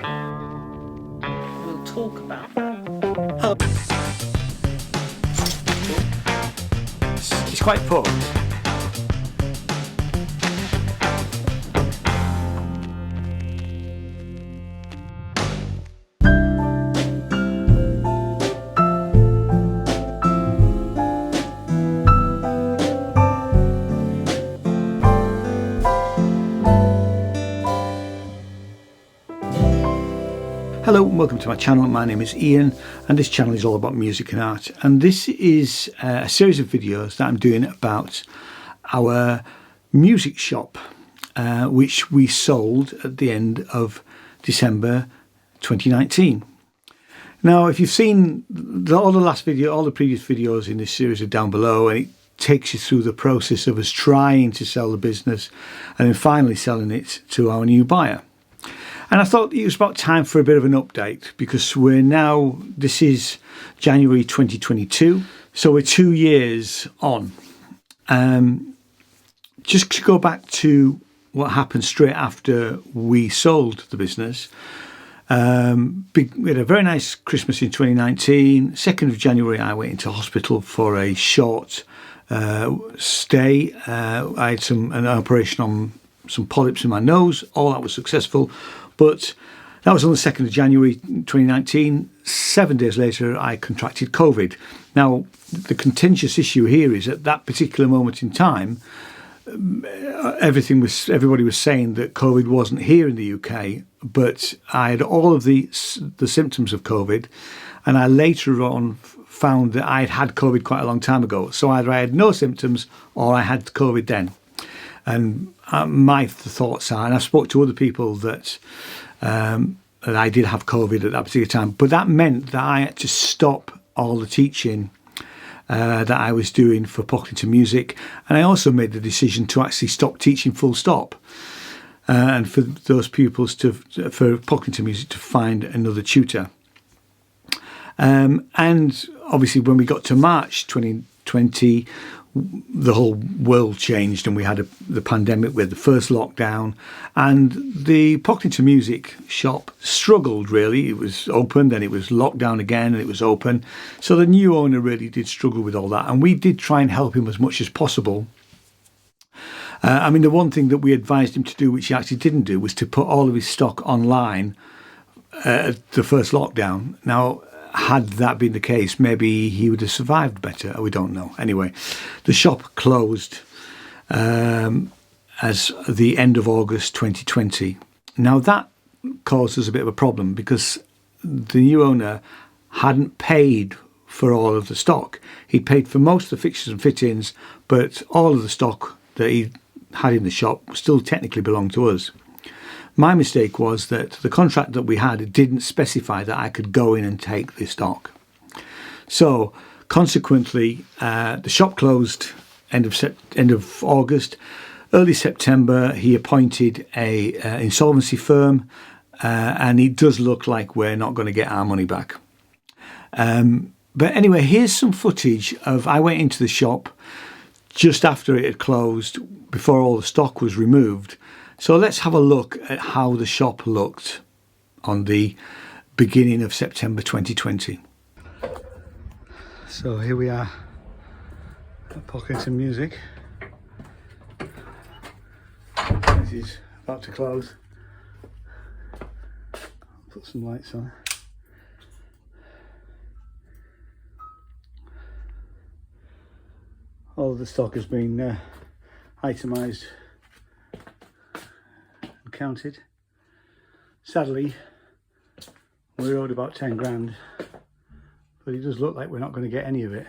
We'll talk about that. It's quite poor. Hello and welcome to my channel. My name is Ian and this channel is all about music and art, and this is a series of videos that I'm doing about our music shop which we sold at the end of December 2019. Now if you've seen all the previous videos in this series are down below, and it takes you through the process of us trying to sell the business and then finally selling it to our new buyer. And I thought it was about time for a bit of an update, because this is January 2022, so we're 2 years on. Just to go back to what happened straight after we sold the business. We had a very nice Christmas in 2019. 2nd of January I went into hospital for a short stay. I had an operation on some polyps in my nose. All that was successful. But that was on the 2nd of January 2019. 7 days later, I contracted COVID. Now, the contentious issue here is at that particular moment in time, everybody was saying that COVID wasn't here in the UK, but I had all of the symptoms of COVID, and I later on found that I had COVID quite a long time ago. So either I had no symptoms or I had COVID then. And my thoughts are, and I spoke to other people that I did have COVID at that particular time, but that meant that I had to stop all the teaching that I was doing for Pocklington Music, and I also made the decision to actually stop teaching full stop, and for those pupils for Pocklington Music to find another tutor. And obviously when we got to March 2020, the whole world changed, and we had the pandemic. We had the first lockdown, and the Pocklington Music shop struggled really. It was open, then it was locked down again, and it was open. So the new owner really did struggle with all that, and we did try and help him as much as possible. I mean, the one thing that we advised him to do, which he actually didn't do, was to put all of his stock online at the first lockdown. Now, had that been the case, maybe he would have survived better. We don't know. Anyway, the shop closed as the end of August 2020. Now that caused us a bit of a problem, because the new owner hadn't paid for all of the stock. He'd paid for most of the fixtures and fittings, but all of the stock that he had in the shop still technically belonged to us. My mistake was that the contract that we had didn't specify that I could go in and take the stock. So consequently, the shop closed end of August. Early September, he appointed a insolvency firm, and it does look like we're not going to get our money back. But anyway, here's some footage of I went into the shop just after it had closed, before all the stock was removed. So let's have a look at how the shop looked on the beginning of September 2020. So here we are at Pocklington Music. This is about to close. Put some lights on. All of the stock has been itemised, counted. Sadly, we're owed about 10 grand, but it does look like we're not going to get any of it.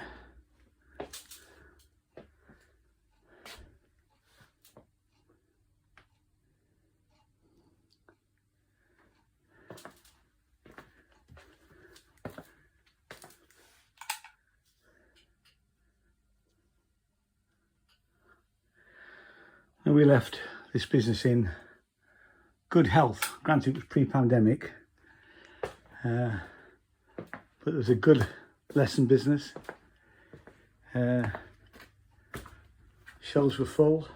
And we left this business in good health. Granted, it was pre-pandemic, but it was a good lesson business. Shelves were full,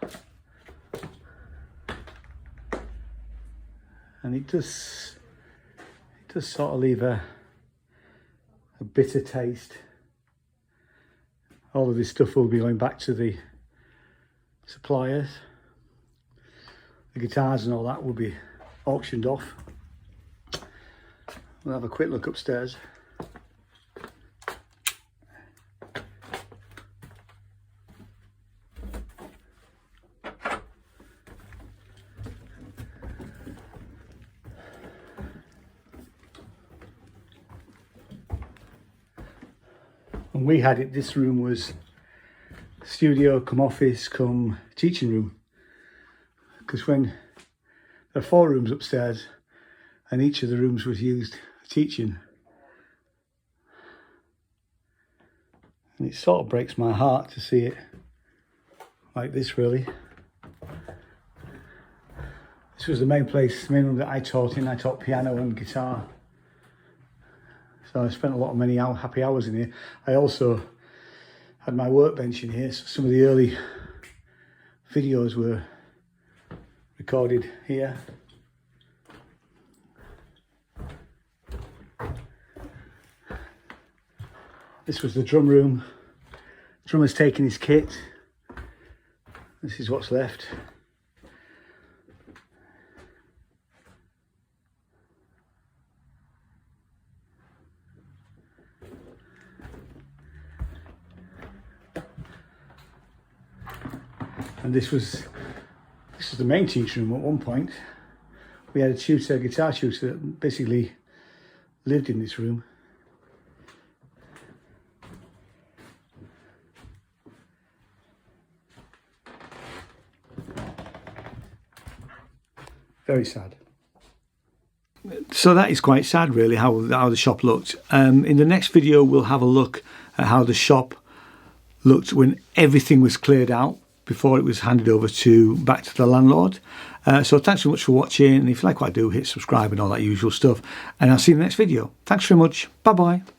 and it does does sort of leave a bitter taste. All of this stuff will be going back to the suppliers. The guitars and all that will be auctioned off. We'll have a quick look upstairs. And we had it, this room was studio come office come teaching room, because when there are 4 rooms upstairs and each of the rooms was used for teaching, and it sort of breaks my heart to see it like this. Really, this was the main room that I taught in. I taught piano and guitar. So I spent a lot of many happy hours in here. I also had my workbench in here, so some of the early videos were recorded here. This was the drum room. The drummer's taken his kit. This is what's left. And this was the main teaching room at one point. We had a tutor, guitar tutor, that basically lived in this room. Very sad. So that is quite sad, really, how the shop looked. In the next video, we'll have a look at how the shop looked when everything was cleared out, before it was handed over back to the landlord. So thanks so much for watching, and if you like what I do, hit subscribe and all that usual stuff, and I'll see you in the next video. Thanks very much. Bye bye.